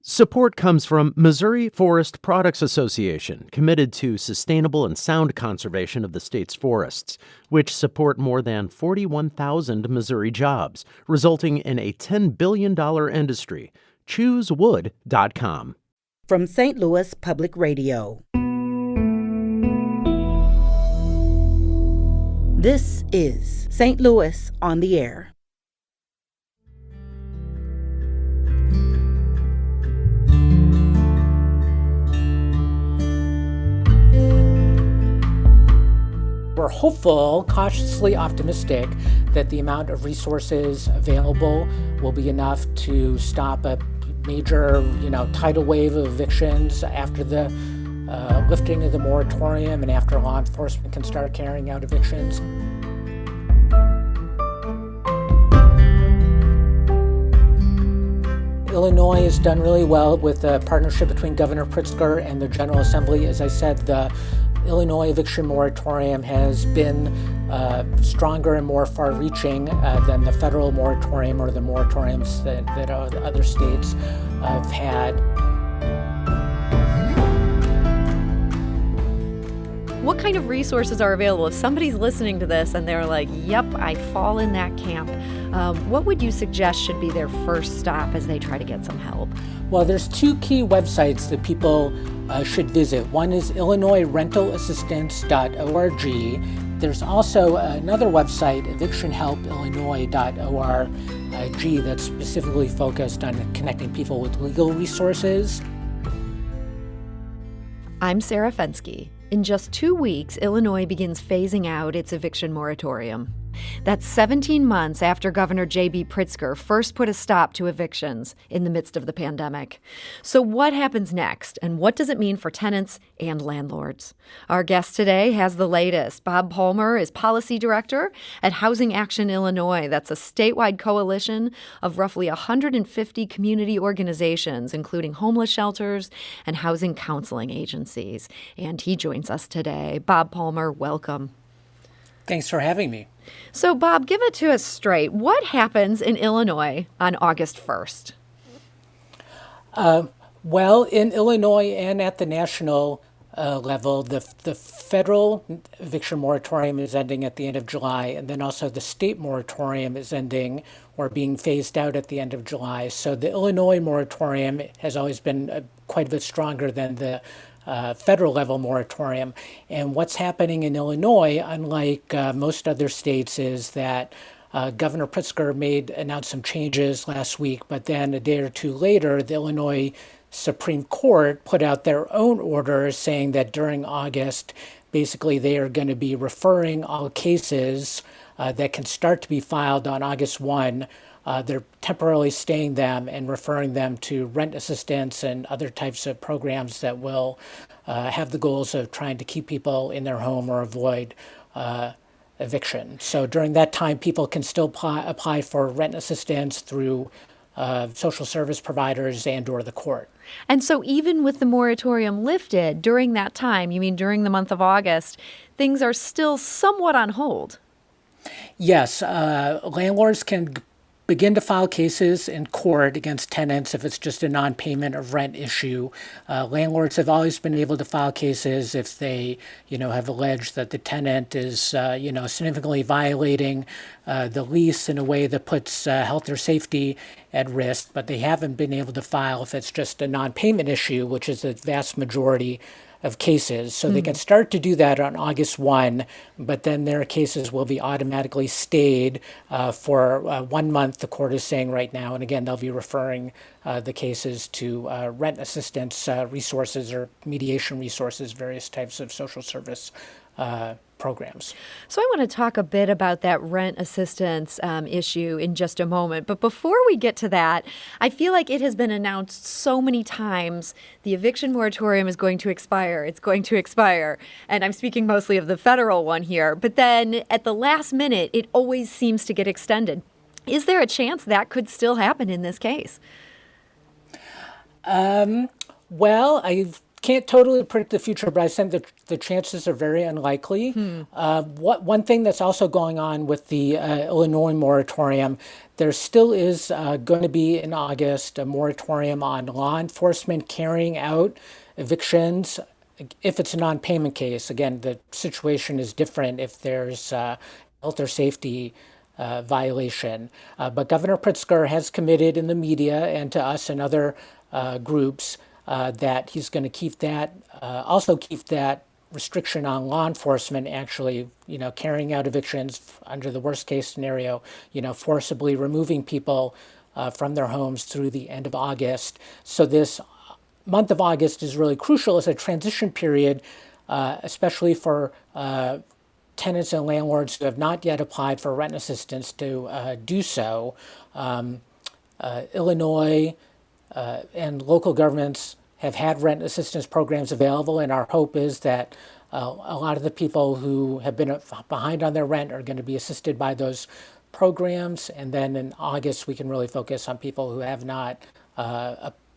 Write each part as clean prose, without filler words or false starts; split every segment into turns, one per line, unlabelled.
Support comes from Missouri Forest Products Association, committed to sustainable and sound conservation of the state's forests, which support more than 41,000 Missouri jobs, resulting in a $10 billion industry. ChooseWood.com.
From St. Louis Public Radio. This is St. Louis on the Air.
We're hopeful, cautiously optimistic, that the amount of resources available will be enough to stop a major, tidal wave of evictions after the lifting of the moratorium and after law enforcement can start carrying out evictions. Illinois has done really well with the partnership between Governor Pritzker and the General Assembly. As I said, the Illinois Eviction Moratorium has been stronger and more far-reaching than the federal moratorium or the moratoriums that other states have had.
What kind of resources are available? If somebody's listening to this and they're like, yep, I fall in that camp, what would you suggest should be their first stop as they try to get some help?
Well, there's two key websites that people should visit. One is IllinoisRentalAssistance.org. There's also another website, EvictionHelpIllinois.org, that's specifically focused on connecting people with legal resources.
I'm Sarah Fensky. In just 2 weeks, Illinois begins phasing out its eviction moratorium. That's 17 months after Governor J.B. Pritzker first put a stop to evictions in the midst of the pandemic. So what happens next, and what does it mean for tenants and landlords? Our guest today has the latest. Bob Palmer is Policy Director at Housing Action Illinois. That's a statewide coalition of roughly 150 community organizations, including homeless shelters and housing counseling agencies. And he joins us today. Bob Palmer, welcome.
Thanks for having me.
So, Bob, give it to us straight. What happens in Illinois on August 1st?
Well, in Illinois and at the national level, the federal eviction moratorium is ending at the end of July, and then also the state moratorium is ending or being phased out at the end of July. So the Illinois moratorium has always been quite a bit stronger than the federal level moratorium. And what's happening in Illinois, unlike most other states, is that Governor Pritzker announced some changes last week, but then a day or two later, the Illinois Supreme Court put out their own order saying that during August, basically they are going to be referring all cases that can start to be filed on August 1. They're temporarily staying them and referring them to rent assistance and other types of programs that will have the goals of trying to keep people in their home or avoid eviction. So during that time, people can still apply for rent assistance through social service providers and or the court.
And so even with the moratorium lifted during that time, you mean during the month of August, things are still somewhat on hold?
Yes, landlords can begin to file cases in court against tenants if it's just a non-payment of rent issue. Landlords have always been able to file cases if they, have alleged that the tenant is, significantly violating the lease in a way that puts health or safety at risk. But they haven't been able to file if it's just a non-payment issue, which is the vast majority of cases. So they can start to do that on August 1, but then their cases will be automatically stayed for 1 month, the court is saying right now. And again, they'll be referring the cases to rent assistance resources or mediation resources, various types of social service programs.
So I want to talk a bit about that rent assistance issue in just a moment. But before we get to that, I feel like it has been announced so many times the eviction moratorium is going to expire. It's going to expire. And I'm speaking mostly of the federal one here. But then at the last minute, it always seems to get extended. Is there a chance that could still happen in this case?
Well, I've can't totally predict the future, but I think the chances are very unlikely. One thing that's also going on with the Illinois moratorium, there still is going to be in August a moratorium on law enforcement carrying out evictions if it's a non-payment case. Again, the situation is different if there's health or safety violation. But Governor Pritzker has committed in the media and to us and other groups that he's going to keep that, also keep that restriction on law enforcement actually, carrying out evictions under the worst case scenario, forcibly removing people from their homes through the end of August. So this month of August is really crucial as a transition period, especially for tenants and landlords who have not yet applied for rent assistance to do so. Illinois and local governments have had rent assistance programs available, and our hope is that a lot of the people who have been behind on their rent are going to be assisted by those programs. And then in August, we can really focus on people who have not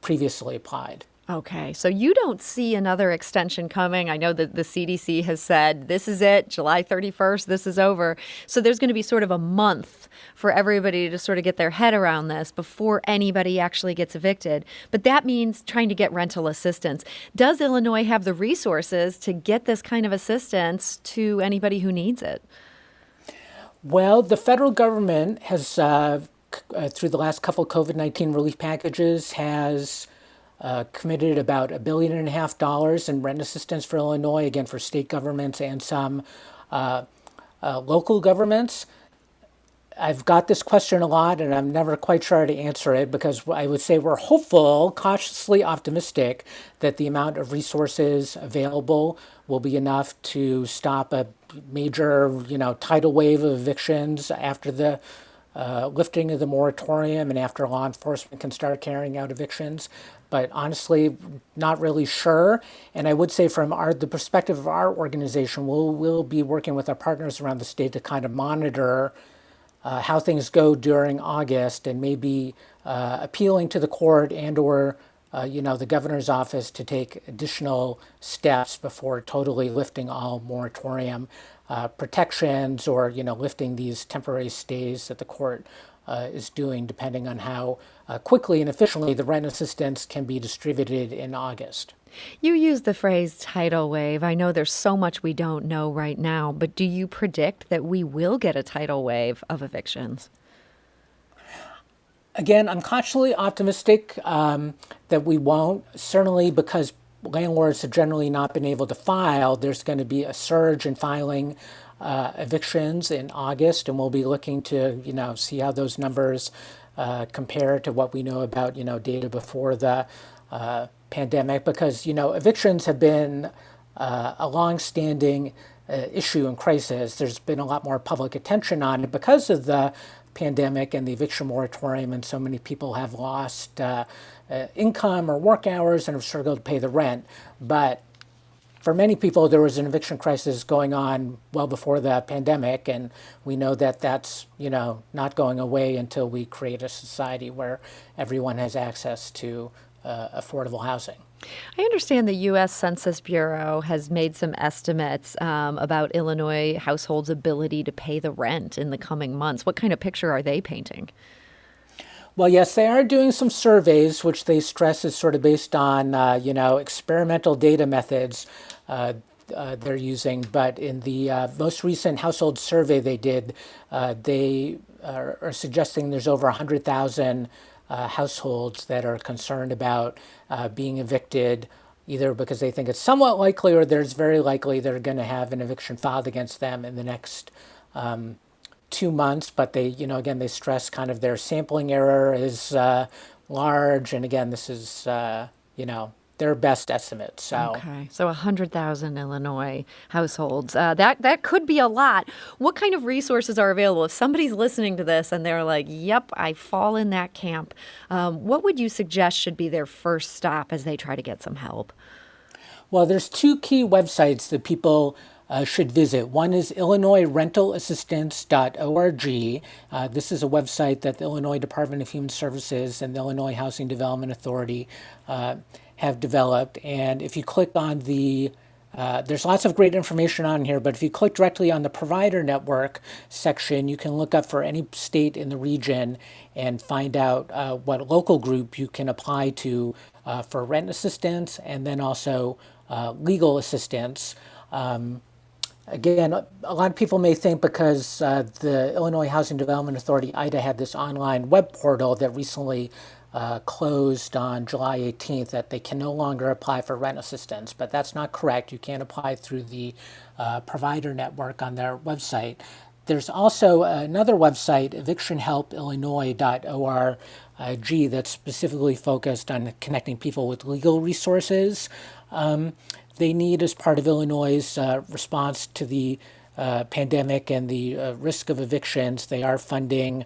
previously applied.
Okay, so you don't see another extension coming. I know that the CDC has said this is it, July 31st, this is over. So there's going to be sort of a month for everybody to sort of get their head around this before anybody actually gets evicted. But that means trying to get rental assistance. Does Illinois have the resources to get this kind of assistance to anybody who needs it?
Well, the federal government has, through the last couple COVID-19 relief packages, has committed about $1.5 billion in rent assistance for Illinois, again, for state governments and some local governments. I've got this question a lot, and I'm never quite sure how to answer it because I would say we're hopeful, cautiously optimistic that the amount of resources available will be enough to stop a major, tidal wave of evictions after the lifting of the moratorium and after law enforcement can start carrying out evictions. But honestly, not really sure. And I would say from the perspective of our organization, we'll be working with our partners around the state to kind of monitor how things go during August and maybe appealing to the court and or the governor's office to take additional steps before totally lifting all moratorium protections or, lifting these temporary stays that the court is doing, depending on how quickly and efficiently the rent assistance can be distributed in August.
You used the phrase tidal wave. I know there's so much we don't know right now, but do you predict that we will get a tidal wave of evictions?
Again, I'm cautiously optimistic that we won't, certainly because landlords have generally not been able to file. There's going to be a surge in filing evictions in August, and we'll be looking to, see how those numbers compare to what we know about, data before the pandemic, because, evictions have been a long-standing issue and crisis. There's been a lot more public attention on it because of the pandemic and the eviction moratorium, and so many people have lost income or work hours and have struggled to pay the rent. But for many people, there was an eviction crisis going on well before the pandemic, and we know that that's, not going away until we create a society where everyone has access to affordable housing.
I understand the U.S. Census Bureau has made some estimates about Illinois households' ability to pay the rent in the coming months. What kind of picture are they painting?
Well, yes, they are doing some surveys, which they stress is sort of based on, experimental data methods they're using. But in the most recent household survey they did, they are suggesting there's over 100,000 households that are concerned about being evicted, either because they think it's somewhat likely or there's very likely they're going to have an eviction filed against them in the next 2 months. But they, again, they stress kind of their sampling error is large. And again, this is, their best estimates. So.
Okay, so 100,000 Illinois households. That could be a lot. What kind of resources are available? If somebody's listening to this and they're like, yep, I fall in that camp, what would you suggest should be their first stop as they try to get some help?
Well, there's two key websites that people should visit. One is IllinoisRentalAssistance.org. This is a website that the Illinois Department of Human Services and the Illinois Housing Development Authority have developed. And if you click on there's lots of great information on here, but if you click directly on the provider network section, you can look up for any state in the region and find out what local group you can apply to for rent assistance and then also legal assistance. Again, a lot of people may think because the Illinois Housing Development Authority, IDA, had this online web portal that recently closed on July 18th that they can no longer apply for rent assistance, but that's not correct. You can't apply through the provider network on their website. There's also another website, evictionhelpillinois.org, that's specifically focused on connecting people with legal resources they need as part of Illinois' response to the pandemic and the risk of evictions. They are funding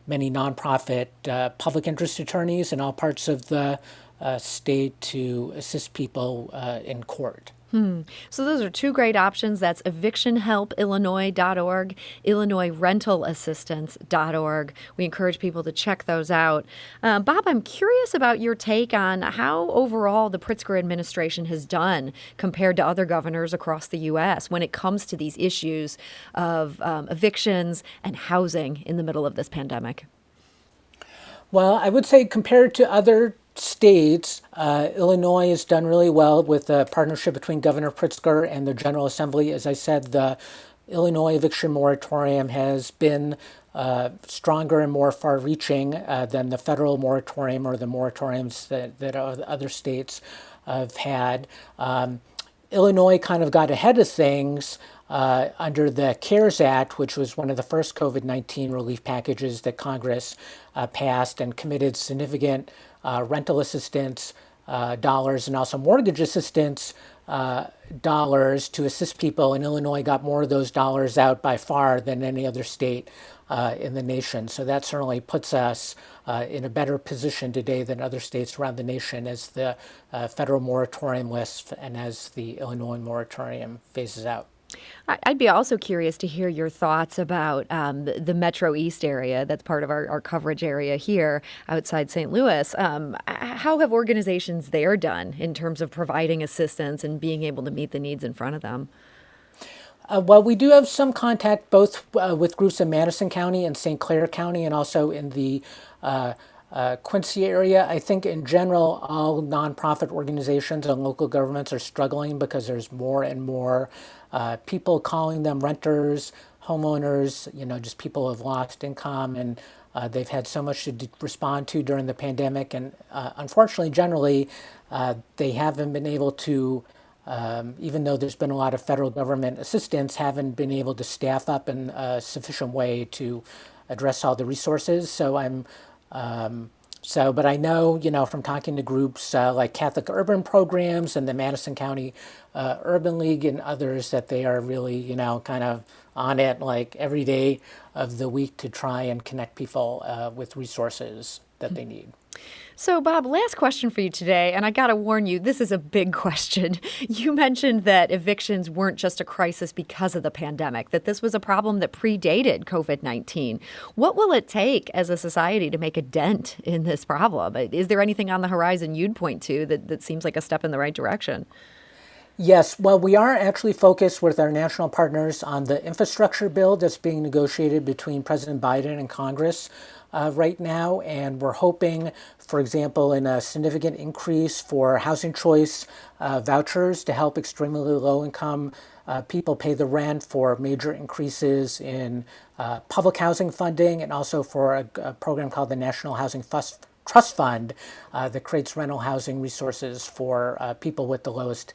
many nonprofit public interest attorneys in all parts of the state to assist people in court.
So those are two great options. That's evictionhelpillinois.org, illinoisrentalassistance.org. We encourage people to check those out. Bob, I'm curious about your take on how overall the Pritzker administration has done compared to other governors across the U.S. when it comes to these issues of evictions and housing in the middle of this pandemic.
Well, I would say compared to other states, Illinois has done really well with the partnership between Governor Pritzker and the General Assembly. As I said, the Illinois Eviction Moratorium has been stronger and more far-reaching than the federal moratorium or the moratoriums that other states have had. Illinois kind of got ahead of things under the CARES Act, which was one of the first COVID-19 relief packages that Congress passed and committed significant rental assistance dollars and also mortgage assistance dollars to assist people. And Illinois got more of those dollars out by far than any other state in the nation. So that certainly puts us in a better position today than other states around the nation as the federal moratorium lifts and as the Illinois moratorium phases out.
I'd be also curious to hear your thoughts about the Metro East area. That's part of our coverage area here outside St. Louis. How have organizations there done in terms of providing assistance and being able to meet the needs in front of them?
Well, we do have some contact both with groups in Madison County and St. Clair County and also in the Quincy area. I think in general, all nonprofit organizations and local governments are struggling because there's more and more people calling them renters, homeowners, just people who have lost income, and they've had so much to respond to during the pandemic. And unfortunately, generally, they haven't been able to, even though there's been a lot of federal government assistance, haven't been able to staff up in a sufficient way to address all the resources. So but I know, from talking to groups like Catholic Urban Programs and the Madison County Urban League and others that they are really, kind of on it like every day of the week to try and connect people with resources that they need.
So, Bob, last question for you today, and I got to warn you, this is a big question. You mentioned that evictions weren't just a crisis because of the pandemic, that this was a problem that predated COVID-19. What will it take as a society to make a dent in this problem? Is there anything on the horizon you'd point to that seems like a step in the right direction?
Yes, well, we are actually focused with our national partners on the infrastructure bill that's being negotiated between President Biden and Congress right now, and we're hoping, for example, in a significant increase for housing choice vouchers to help extremely low-income people pay the rent, for major increases in public housing funding, and also for a program called the National Housing Trust Fund that creates rental housing resources for people with the lowest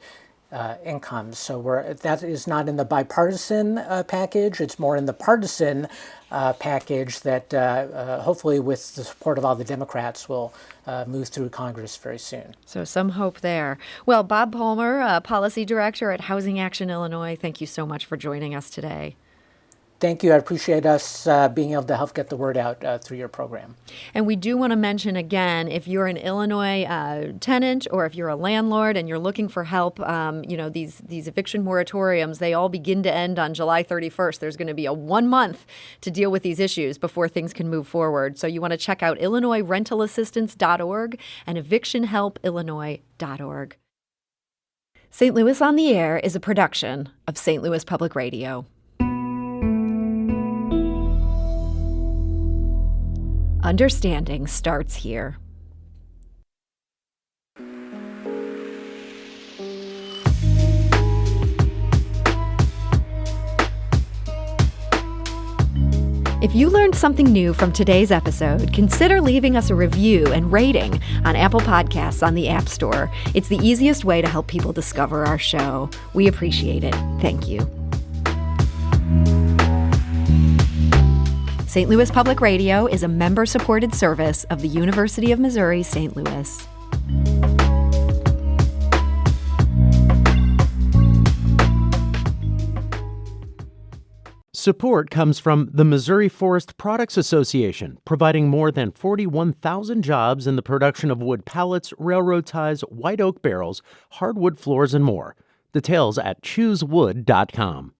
incomes. So that is not in the bipartisan package. It's more in the partisan package that hopefully with the support of all the Democrats will move through Congress very soon.
So some hope there. Well, Bob Palmer, Policy Director at Housing Action Illinois, thank you so much for joining us today.
Thank you. I appreciate us being able to help get the word out through your program.
And we do want to mention again, if you're an Illinois tenant or if you're a landlord and you're looking for help, these eviction moratoriums, they all begin to end on July 31st. There's going to be a 1 month to deal with these issues before things can move forward. So you want to check out IllinoisRentalAssistance.org and EvictionHelpIllinois.org. St. Louis on the Air is a production of St. Louis Public Radio. Understanding starts here. If you learned something new from today's episode, consider leaving us a review and rating on Apple Podcasts on the App Store. It's the easiest way to help people discover our show. We appreciate it. Thank you. St. Louis Public Radio is a member-supported service of the University of Missouri, St. Louis.
Support comes from the Missouri Forest Products Association, providing more than 41,000 jobs in the production of wood pallets, railroad ties, white oak barrels, hardwood floors, and more. Details at choosewood.com.